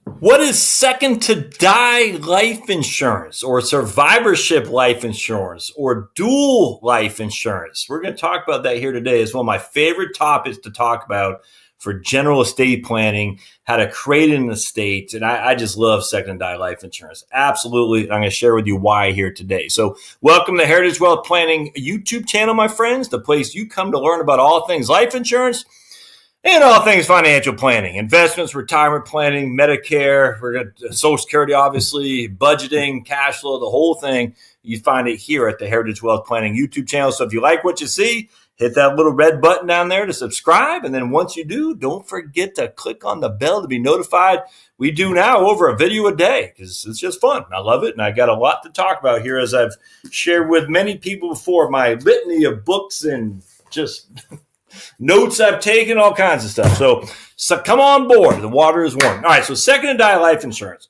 What is second to die life insurance or survivorship life insurance or dual life insurance? We're going to talk about that here today. It's one of my favorite topics to talk about for general estate planning, how to create an estate. And I just love second to die life insurance. Absolutely. I'm going to share with you why here today. So welcome to Heritage Wealth Planning YouTube channel, my friends, the place you come to learn about all things life insurance and all things financial planning, investments, retirement planning, Medicare, we're going to Social Security, obviously, budgeting, cash flow, the whole thing. You find it here at the Heritage Wealth Planning YouTube channel. So if you like what you see, hit that little red button down there to subscribe. And then once you do, don't forget to click on the bell to be notified. We do now over a video a day because it's just fun. I love it. And I got a lot to talk about here, as I've shared with many people before, my litany of books and just notes I've taken, all kinds of stuff. So come on board. The water is warm. All right. So second to die life insurance.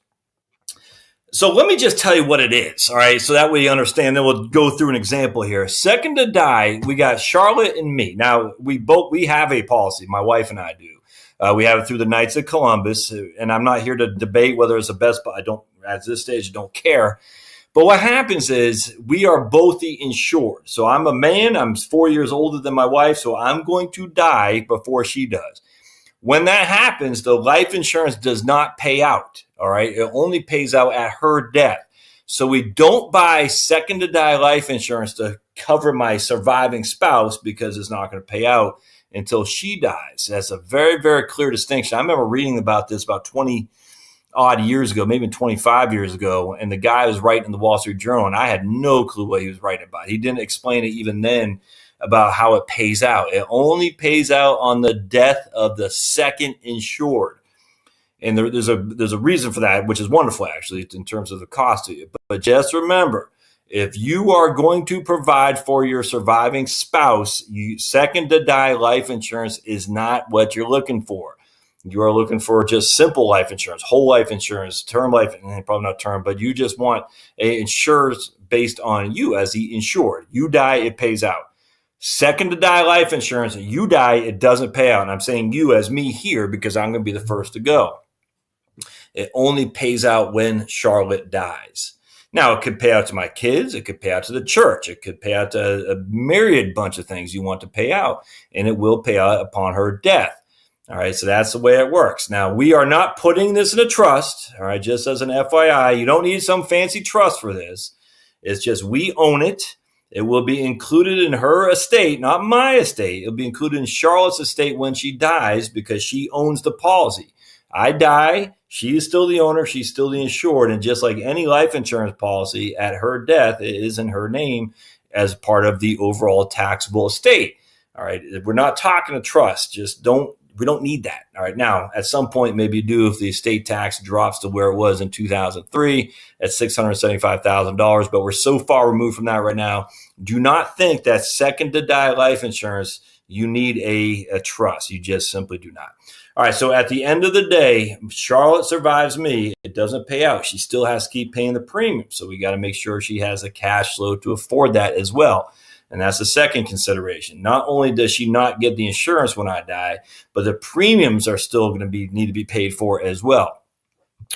So let me just tell you what it is. All right. So that way you understand. Then we'll go through an example here. Second to die, we got Charlotte and me. Now we have a policy. My wife and I do. We have it through the Knights of Columbus, and I'm not here to debate whether it's the best, but at this stage, I don't care. But what happens is we are both the insured. So I'm a man. I'm 4 years older than my wife. So I'm going to die before she does. When that happens, the life insurance does not pay out. All right. It only pays out at her death. So we don't buy second to die life insurance to cover my surviving spouse because it's not going to pay out until she dies. That's a very, very clear distinction. I remember reading about this about 20 odd years ago, maybe 25 years ago, and the guy was writing in the Wall Street Journal, and I had no clue what he was writing about. He didn't explain it even then about how it pays out. It only pays out on the death of the second insured. And there's a reason for that, which is wonderful, actually, in terms of the cost to you. But just remember, if you are going to provide for your surviving spouse, second to die life insurance is not what you're looking for. You are looking for just simple life insurance, whole life insurance, term life, probably not term, but you just want a insurance based on you as the insured. You die, it pays out. Second to die life insurance, you die, it doesn't pay out. And I'm saying you as me here because I'm going to be the first to go. It only pays out when Charlotte dies. Now, it could pay out to my kids. It could pay out to the church. It could pay out to a myriad bunch of things you want to pay out, and it will pay out upon her death. All right, so that's the way it works. Now, we are not putting this in a trust, all right, just as an FYI. You don't need some fancy trust for this. It's just we own it. It will be included in her estate, not my estate. It'll be included in Charlotte's estate when she dies because she owns the policy. I die, she is still the owner, she's still the insured, and just like any life insurance policy, at her death, it is in her name as part of the overall taxable estate. All right, we're not talking a trust. We don't need that. All right. Now, at some point, maybe you do if the estate tax drops to where it was in 2003 at $675,000. But we're so far removed from that right now. Do not think that second to die life insurance, you need a trust. You just simply do not. All right. So at the end of the day, Charlotte survives me. It doesn't pay out. She still has to keep paying the premium. So we got to make sure she has the cash flow to afford that as well. And that's the second consideration. Not only does she not get the insurance when I die, but the premiums are still going to need to be paid for as well.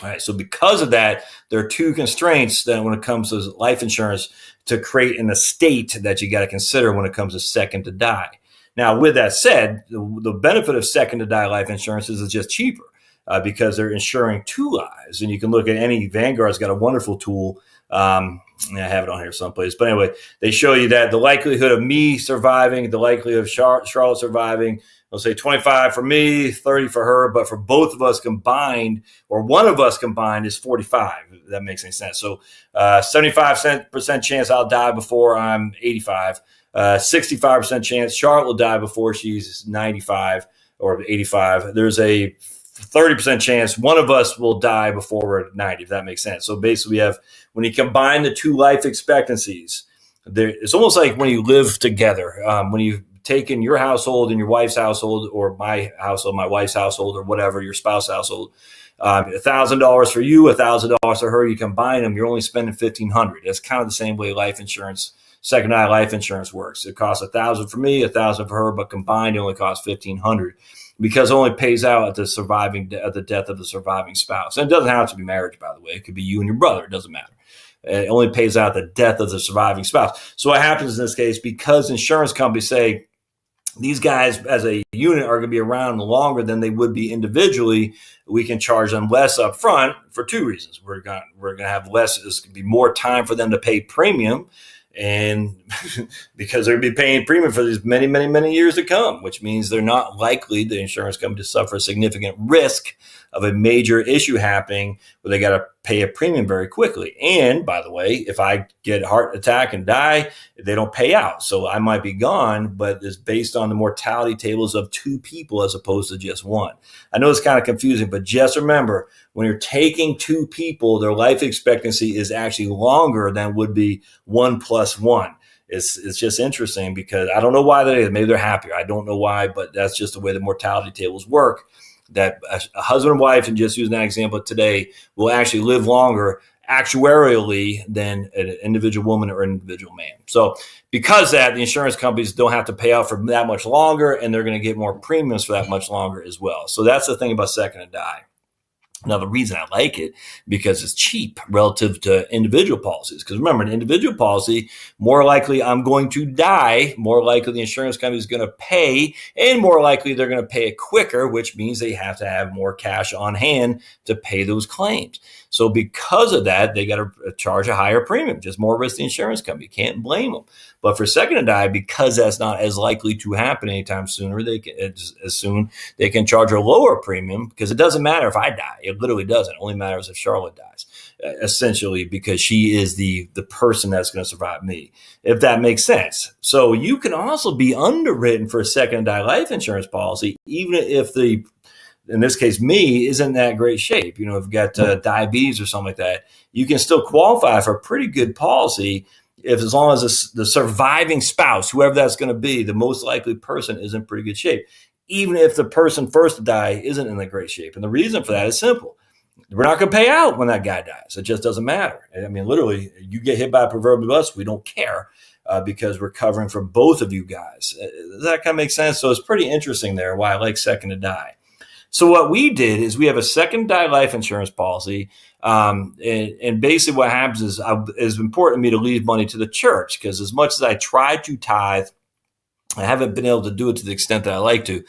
All right. So because of that, there are two constraints that when it comes to life insurance to create an estate that you got to consider when it comes to second to die. Now, with that said, the benefit of second to die life insurance is it's just cheaper because they're insuring two lives. And you can look at any Vanguard's got a wonderful tool. I have it on here someplace. But anyway, they show you that the likelihood of me surviving, the likelihood of Charlotte surviving, they'll say 25 for me, 30 for her. But for both of us combined, or one of us combined, is 45. If that makes any sense. So 75% chance I'll die before I'm 85. 65% chance Charlotte will die before she's 95 or 85. There's a 30% chance one of us will die before we're 90, if that makes sense. So basically, we have, when you combine the two life expectancies, it's almost like when you live together. When you've taken your household and your wife's household, or my household, my wife's household, or whatever, your spouse's household, $1,000 for you, $1,000 for her, you combine them, you're only spending $1,500. That's kind of the same way life insurance, second eye life insurance works. It costs $1,000 for me, $1,000 for her, but combined it only costs $1,500. because it only pays out at the death of the surviving spouse. And it doesn't have to be marriage, by the way. It could be you and your brother. It doesn't matter. It only pays out the death of the surviving spouse. So what happens in this case, because insurance companies say these guys as a unit are going to be around longer than they would be individually, we can charge them less up front for two reasons. We're going to have less, it's going to be more time for them to pay premium, and because they're going to be paying premium for these many, many, many years to come, which means they're not likely, the insurance company, to suffer a significant risk of a major issue happening where they got to pay a premium very quickly. And by the way, if I get a heart attack and die, they don't pay out. So I might be gone, but it's based on the mortality tables of two people as opposed to just one. I know it's kind of confusing, but just remember, when you're taking two people, their life expectancy is actually longer than would be 1 + 1. It's just interesting because I don't know why that is. Maybe they're happier. I don't know why, but that's just the way the mortality tables work. That a husband and wife, and just using that example today, will actually live longer actuarially than an individual woman or an individual man. So because of that, the insurance companies don't have to pay out for that much longer, and they're going to get more premiums for that much longer as well. So that's the thing about second to die. Now, the reason I like it, because it's cheap relative to individual policies. Because remember, an individual policy, more likely I'm going to die, more likely the insurance company is going to pay, and more likely they're going to pay it quicker, which means they have to have more cash on hand to pay those claims. So because of that, they got to charge a higher premium, just more risk to the insurance company. Can't blame them. But for second to die, because that's not as likely to happen anytime sooner, they can charge a lower premium, because it doesn't matter if I die. It literally doesn't. It only matters if Charlotte dies, essentially, because she is the person that's going to survive me, if that makes sense. So you can also be underwritten for a second to die life insurance policy, even if in this case, me, isn't in that great shape. If you've got diabetes or something like that, you can still qualify for a pretty good policy as long as the surviving spouse, whoever that's going to be, the most likely person, is in pretty good shape, even if the person first to die isn't in the great shape. And the reason for that is simple. We're not going to pay out when that guy dies. It just doesn't matter. I mean, literally, you get hit by a proverbial bus, we don't care, because we're covering for both of you guys. Does that kind of make sense? So it's pretty interesting there, why I like second to die. So what we did is we have a second to die life insurance policy. And basically what happens is it's important to me to leave money to the church, because as much as I try to tithe, I haven't been able to do it to the extent that I like to,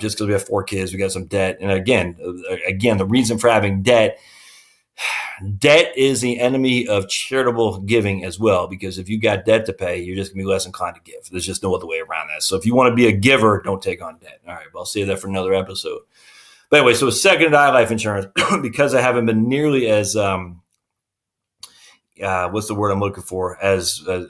just because we have 4 kids, we got some debt. And again, the reason for having debt is the enemy of charitable giving as well, because if you got debt to pay, you're just going to be less inclined to give. There's just no other way around that. So if you want to be a giver, don't take on debt. All right, well, I'll save that for another episode. But anyway, so second to die life insurance, because I haven't been nearly as, what's the word I'm looking for, as I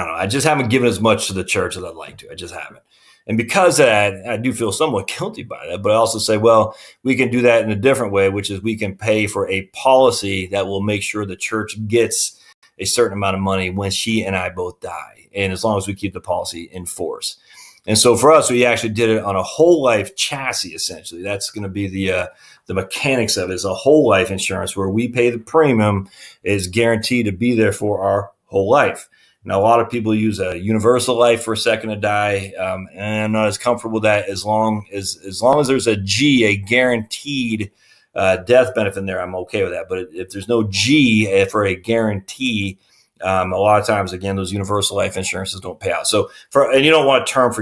don't know, I just haven't given as much to the church as I'd like to. I just haven't. And because of that, I do feel somewhat guilty by that. But I also say, well, we can do that in a different way, which is we can pay for a policy that will make sure the church gets a certain amount of money when she and I both die. And as long as we keep the policy in force. And so for us, we actually did it on a whole life chassis, essentially. That's going to be the mechanics of it. It's a whole life insurance where we pay the premium, is guaranteed to be there for our whole life. Now, a lot of people use a universal life for a second to die, and I'm not as comfortable with that. As long as there's a guaranteed death benefit in there, I'm okay with that. But if there's no G for a guarantee, a lot of times, again, those universal life insurances don't pay out. So and you don't want a term for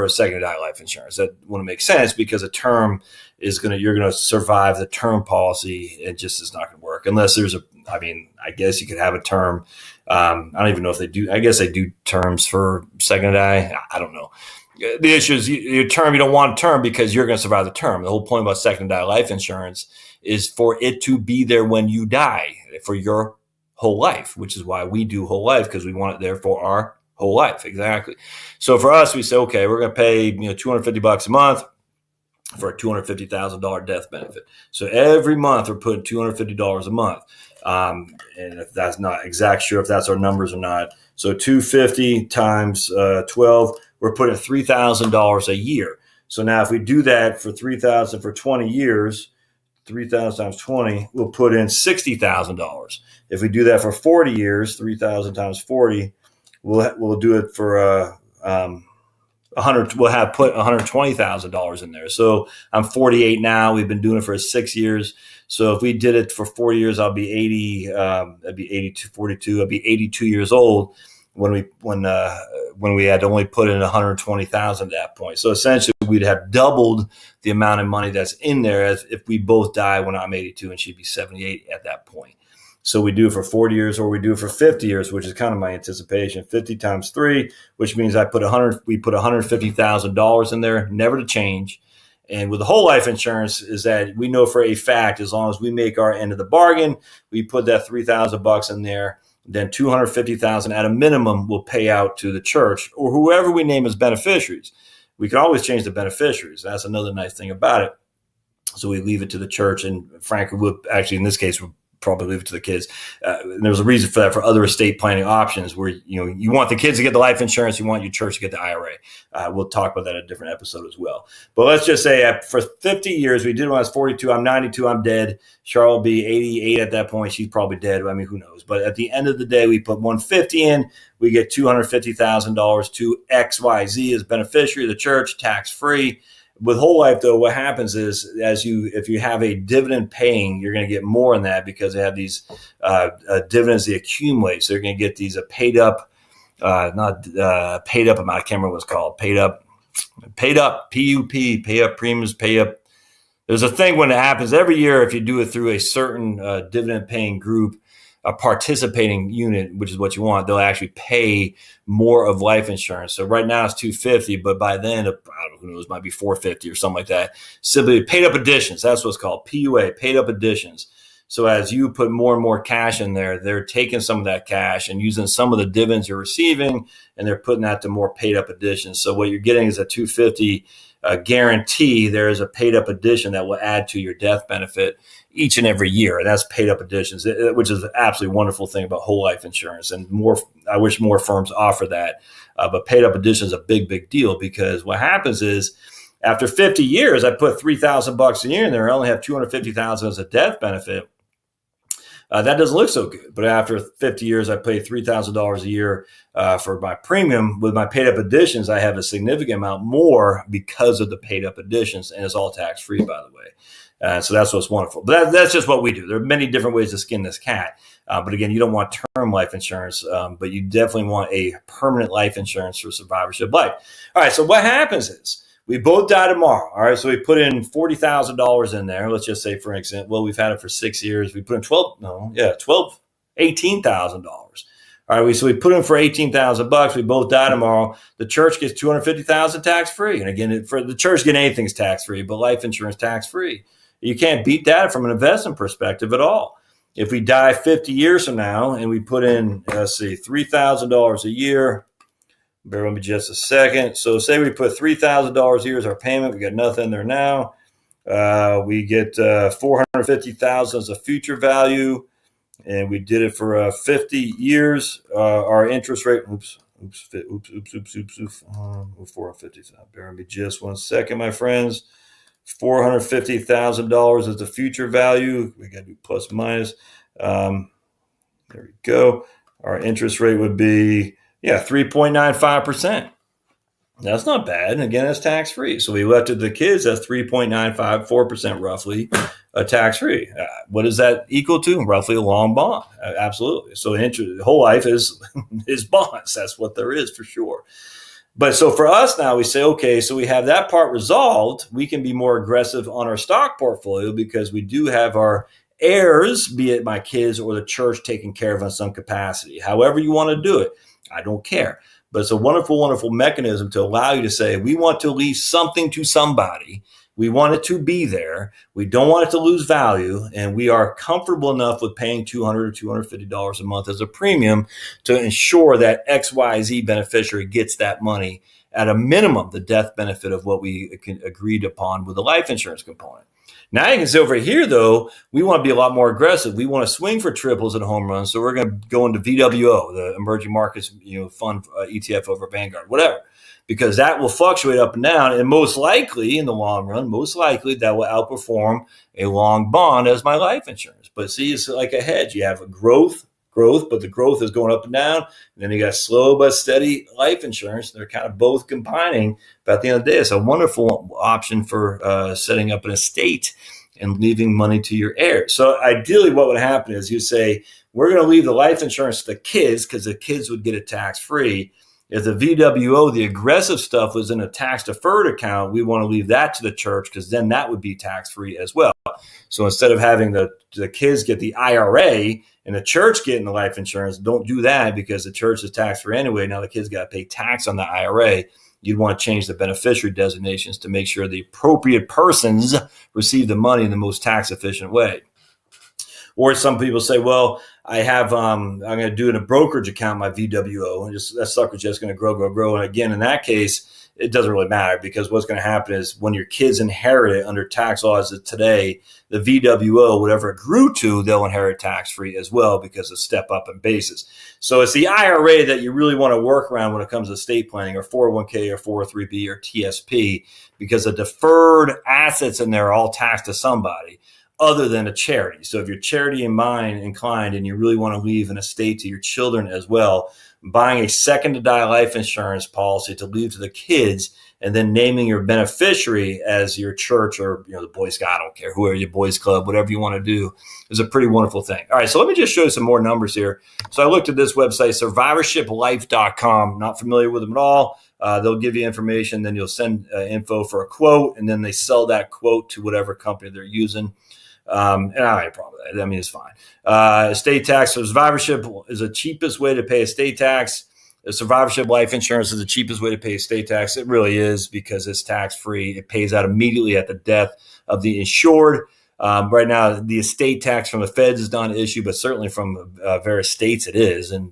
a second to die life insurance. That wouldn't make sense, because a term you're going to survive the term policy. It just is not going to work unless I guess you could have a term. I don't even know if they do. I guess they do terms for second to die. I don't know. The issue is your term. You don't want a term because you're going to survive the term. The whole point about second to die life insurance is for it to be there when you die for your whole life, which is why we do whole life, because we want it there for our whole life. Exactly. So for us, we say, okay, we're going to pay $250 a month for a $250,000 death benefit. So every month we're putting $250 a month. And if that's not exact sure if that's our numbers or not. So 250 times 12, we're putting $3,000 a year. So now if we do that for 3,000 for 20 years, 3,000 times 20, we'll put in $60,000. If we do that for 40 years, 3,000 times 40, we'll do it for we'll have put $120,000 in there. So I'm 48 now. We've been doing it for 6 years. So if we did it for 4 years, I'll be 80. I'd be 82, 42. I'd be 82 years old when we had only put in 120,000 at that point. So essentially, we'd have doubled the amount of money that's in there as if we both die when I'm 82 and she'd be 78 at that point. So we do it for 40 years, or we do it for 50 years, which is kind of my anticipation. 50 times 3, which means we put $150,000 in there, never to change. And with the whole life insurance is that we know for a fact, as long as we make our end of the bargain, we put that $3,000 in there, then $250,000 at a minimum will pay out to the church or whoever we name as beneficiaries. We can always change the beneficiaries. That's another nice thing about it. So we leave it to the church, and frankly, we'll actually in this case we'll probably leave it to the kids. And there's a reason for that for other estate planning options where, you want the kids to get the life insurance, you want your church to get the IRA. We'll talk about that in a different episode as well. But let's just say for 50 years, we did when I was 42, I'm 92, I'm dead. Charlotte will be 88 at that point. She's probably dead. I mean, who knows? But at the end of the day, we put 150 in, we get $250,000 to XYZ as beneficiary of the church, tax-free. With whole life, though, what happens is if you have a dividend paying, you're going to get more in that because they have these dividends they accumulate. So you're going to get these paid up amount. I can't remember what it's called. Paid up, PUP, pay up premiums, pay up. There's a thing when it happens every year if you do it through a certain dividend paying group, a participating unit, which is what you want, they'll actually pay more of life insurance. So right now it's $250, but by then, I don't know, who knows, it might be $450 or something like that. Simply paid up additions. That's what's called PUA, paid up additions. So as you put more and more cash in there, they're taking some of that cash and using some of the dividends you're receiving, and they're putting that to more paid up additions. So what you're getting is a $250 guarantee. There is a paid up addition that will add to your death benefit each and every year. And that's paid up additions, which is an absolutely wonderful thing about whole life insurance. And I wish more firms offer that. But paid up addition is a big, big deal because what happens is after 50 years, I put $3,000 a year in there. I only have $250,000 as a death benefit. That doesn't look so good. But after 50 years, I pay $3,000 a year for my premium. With my paid up additions, I have a significant amount more because of the paid up additions, and it's all tax free, by the way. So that's what's wonderful. But that's just what we do. There are many different ways to skin this cat. But again, you don't want term life insurance, but you definitely want a permanent life insurance for survivorship life. All right. So what happens is we both die tomorrow. All right. So we put in $40,000 in there. Let's just say, for example, well, we've had it for 6 years. We put in $18,000. All right. So we put in for $18,000. We both die tomorrow. The church gets $250,000 tax free. And again, for the church, getting anything's tax free, but life insurance tax free. You can't beat that from an investment perspective at all. If we die 50 years from now and we put in, $3,000 a year, bear with me just a second. So say we put $3,000 a year as our payment. We got nothing there now. We get $450,000 as a future value, and we did it for 50 years. Our interest rate. Oops. 450,000. Bear with me just 1 second, my friends. $450,000 is the future value. We got to do plus minus. There we go. Our interest rate would be 3.95%. That's not bad. And again, that's tax free. So we left it to the kids. That's 3.95, 4% roughly, tax free. What does that equal to? Roughly a long bond. Absolutely. So the whole life is bonds. That's what there is for sure. But so for us now, we say, okay, so we have that part resolved. We can be more aggressive on our stock portfolio because we do have our heirs, be it my kids or the church, taken care of in some capacity. However you want to do it, I don't care. But it's a wonderful, wonderful mechanism to allow you to say, we want to leave something to somebody. We want it to be there. We don't want it to lose value. And we are comfortable enough with paying $200 or $250 a month as a premium to ensure that XYZ beneficiary gets that money at a minimum, the death benefit of what we agreed upon with the life insurance component. Now you can see over here, though, we want to be a lot more aggressive. We want to swing for triples and home runs. So we're going to go into VWO, the emerging markets, fund ETF over Vanguard, whatever, because that will fluctuate up and down. And most likely in the long run, that will outperform a long bond as my life insurance. But see, it's like a hedge. You have a growth growth, but the growth is going up and down. And then you got slow but steady life insurance. They're kind of both combining. But at the end of the day, it's a wonderful option for setting up an estate and leaving money to your heirs. So ideally what would happen is you say, we're going to leave the life insurance to the kids because the kids would get it tax-free. If the VWO, the aggressive stuff, was in a tax-deferred account, we want to leave that to the church because then that would be tax-free as well. So instead of having the kids get the IRA and the church getting the life insurance, don't do that because the church is tax-free anyway. Now the kids got to pay tax on the IRA. You'd want to change the beneficiary designations to make sure the appropriate persons receive the money in the most tax-efficient way. Or some people say, well, I have, I'm going to do it in a brokerage account, my VWO, and just that sucker's just going to grow. And again, in that case, it doesn't really matter because what's going to happen is when your kids inherit it under tax laws today, the VWO, whatever it grew to, they'll inherit tax-free as well because of step up in basis. So it's the IRA that you really want to work around when it comes to estate planning, or 401k or 403b or TSP, because the deferred assets in there are all taxed to somebody other than a charity. So if you're charity inclined and you really want to leave an estate to your children as well, buying a second to die life insurance policy to leave to the kids and then naming your beneficiary as your church or the Boy Scout, I don't care, whoever, your boys club, whatever you want to do, is a pretty wonderful thing. All right, so let me just show you some more numbers here. So I looked at this website, survivorshiplife.com. Not familiar with them at all. They'll give you information, then you'll send info for a quote, and then they sell that quote to whatever company they're using. And I don't have any problem with that. I mean, it's fine. Estate tax. So survivorship is the cheapest way to pay estate tax. The survivorship life insurance is the cheapest way to pay estate tax. It really is because it's tax-free. It pays out immediately at the death of the insured. Right now, the estate tax from the feds is not an issue, but certainly from various states it is. And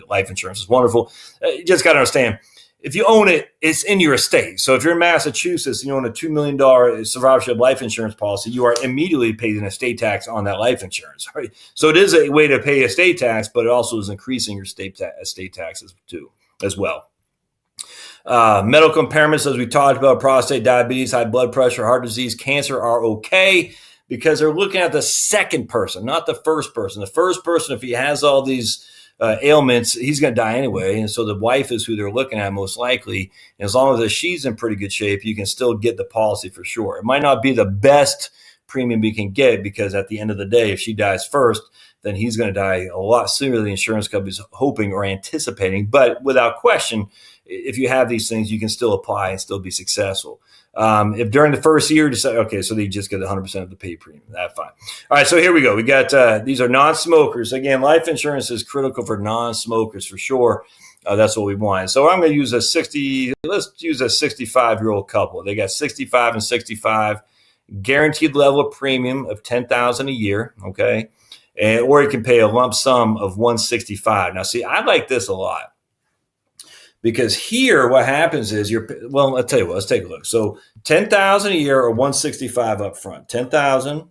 life insurance is wonderful. You just got to understand, if you own it, it's in your estate. So if you're in Massachusetts and you own a $2 million survivorship life insurance policy, you are immediately paying an estate tax on that life insurance, right? So it is a way to pay estate tax, but it also is increasing your estate taxes too, as well. Medical impairments, as we talked about, prostate, diabetes, high blood pressure, heart disease, cancer are okay because they're looking at the second person, not the first person. The first person, if he has all these ailments, he's going to die anyway. And so the wife is who they're looking at most likely. And as long as she's in pretty good shape, you can still get the policy for sure. It might not be the best premium you can get because at the end of the day, if she dies first, then he's going to die a lot sooner than the insurance company's hoping or anticipating. But without question, if you have these things, you can still apply and still be successful. If during the first year, decide, okay, so they just get 100% of the pay premium. That's fine. All right, so here we go. We got these are non-smokers. Again, life insurance is critical for non-smokers for sure. That's what we want. So I'm going to use let's use a 65-year-old couple. They got 65 and 65, guaranteed level of premium of $10,000 a year, okay? Or you can pay a lump sum of $165. Now, see, I like this a lot. Because here, what happens is I'll tell you what, let's take a look. So $10,000 a year or $165 up front. $10,000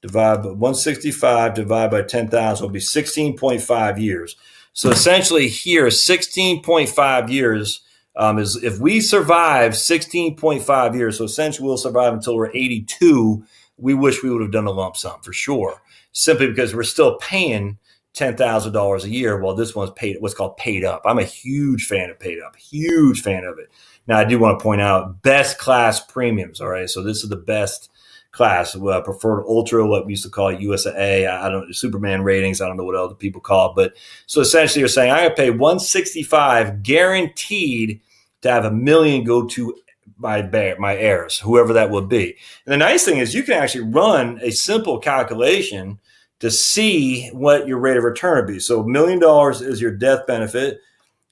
divided by $165 divided by $10,000 will be 16.5 years. So essentially here, 16.5 years is if we survive 16.5 years, so essentially we'll survive until we're 82, we wish we would have done a lump sum for sure. Simply because we're still paying $10,000 a year. Well, this one's what's called paid up. I'm a huge fan of paid up, huge fan of it. Now, I do want to point out best class premiums. All right. So this is the best class, preferred ultra, what we used to call it USA. I don't know, Superman ratings. I don't know what other people call it. But so essentially you're saying I'm going to pay $165 guaranteed to have $1 million go to my heirs, whoever that would be. And the nice thing is you can actually run a simple calculation to see what your rate of return would be. So $1 million is your death benefit.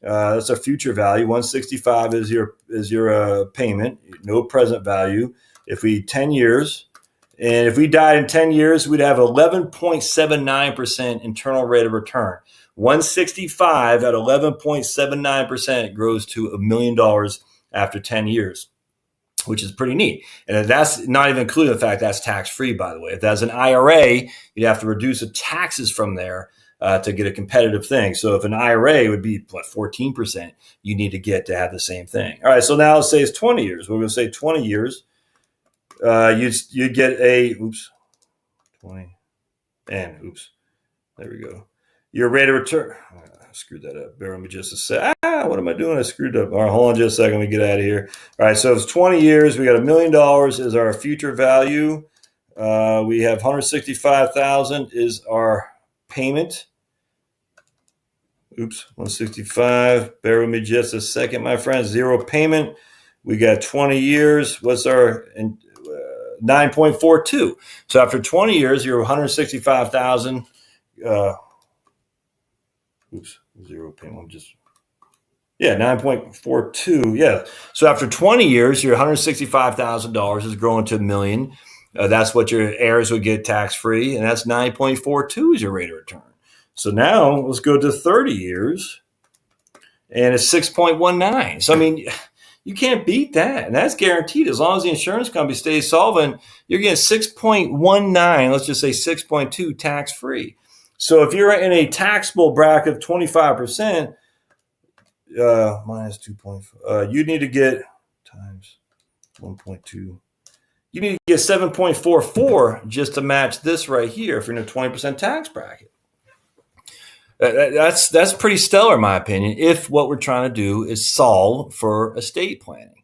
That's a future value. 165 is your payment, no present value. If we 10 years, and if we died in 10 years, we'd have 11.79% internal rate of return. 165 at 11.79% grows to $1 million after 10 years. Which is pretty neat. And that's not even including the fact that's tax-free, by the way. If that's an IRA, you'd have to reduce the taxes from there to get a competitive thing. So if an IRA would be, 14%, you need to get to have the same thing. All right, so now let's say it's 20 years. We're going to say 20 years. You'd get there we go. your rate of return. I screwed that up. Bear with me just a sec. What am I doing? I screwed up. All right, hold on just a second. Let me get out of here. All right, so it's 20 years. We got $1 million is our future value. We have 165,000 is our payment. Oops, 165. Bear with me just a second, my friends. Zero payment. We got 20 years. What's our 9.42? So after 20 years, you're 165,000. Oops, zero payment. I'm just 9.42. Yeah. So after 20 years, your $165,000 is growing to $1 million. That's what your heirs would get tax free, and that's 9.42 is your rate of return. So now let's go to 30 years, and it's 6.19. So I mean, you can't beat that, and that's guaranteed as long as the insurance company stays solvent. You're getting 6.19. Let's just say 6.2 tax free. So if you're in a taxable bracket of 25%, minus 2.5, you need to get times 1.2. You need to get 7.44 just to match this right here if you're in a 20% tax bracket. That's pretty stellar, in my opinion, if what we're trying to do is solve for estate planning.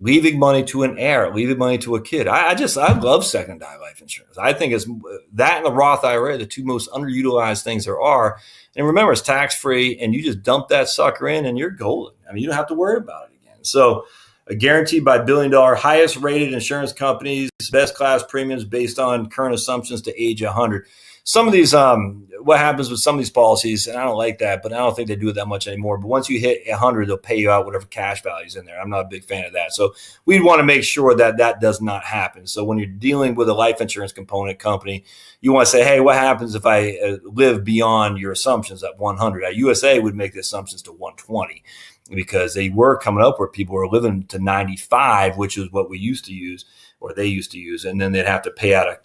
Leaving money to an heir, leaving money to a kid. I love second die life insurance. I think it's that and the Roth IRA, the two most underutilized things there are. And remember, it's tax free, and you just dump that sucker in, and you're golden. I mean, you don't have to worry about it again. So, guaranteed by $1 billion, highest rated insurance companies, best class premiums based on current assumptions to age 100. Some of these, what happens with some of these policies, and I don't like that, but I don't think they do it that much anymore. But once you hit 100, they'll pay you out whatever cash value is in there. I'm not a big fan of that. So we'd want to make sure that that does not happen. So when you're dealing with a life insurance component company, you want to say, hey, what happens if I live beyond your assumptions at 100? USA would make the assumptions to 120 because they were coming up where people were living to 95, which is what we used to use, or they used to use, and then they'd have to pay out a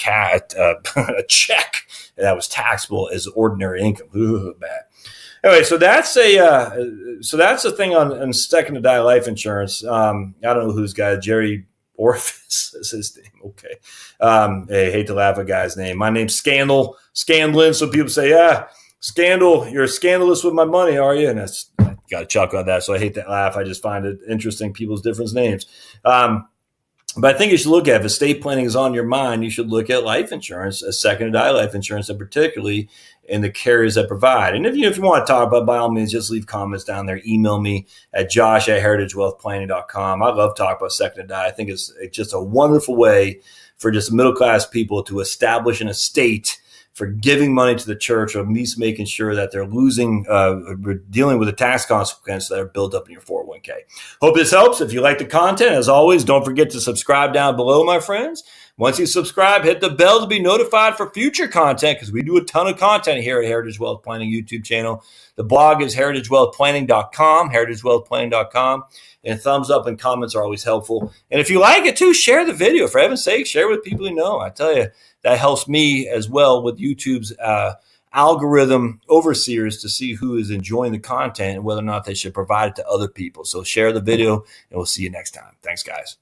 check that was taxable as ordinary income. Ooh, bad. Anyway, so that's a thing on second to die life insurance. I don't know who's got Jerry Orifice is his name. Okay, I hate to laugh at a guy's name. My name's Scanlon. So people say, Scandal, you're scandalous with my money, are you? And that's I got to chuckle at that. So I hate that laugh. I just find it interesting. People's different names. But I think you should look at if estate planning is on your mind, you should look at life insurance, a second to die life insurance, and particularly in the carriers that provide. And if you want to talk about it, by all means, just leave comments down there. Email me at josh@heritagewealthplanning.com. I love talking about second to die. I think it's just a wonderful way for just middle-class people to establish an estate for giving money to the church, or at least making sure that they're dealing with the tax consequences that are built up in your 401k. Hope this helps. If you like the content, as always, don't forget to subscribe down below, my friends. Once you subscribe, hit the bell to be notified for future content, because we do a ton of content here at Heritage Wealth Planning YouTube channel. The blog is heritagewealthplanning.com, heritagewealthplanning.com. And thumbs up and comments are always helpful. And if you like it too, share the video. For heaven's sake, share it with people you know. I tell you, that helps me as well with YouTube's algorithm overseers to see who is enjoying the content and whether or not they should provide it to other people. So share the video, and we'll see you next time. Thanks, guys.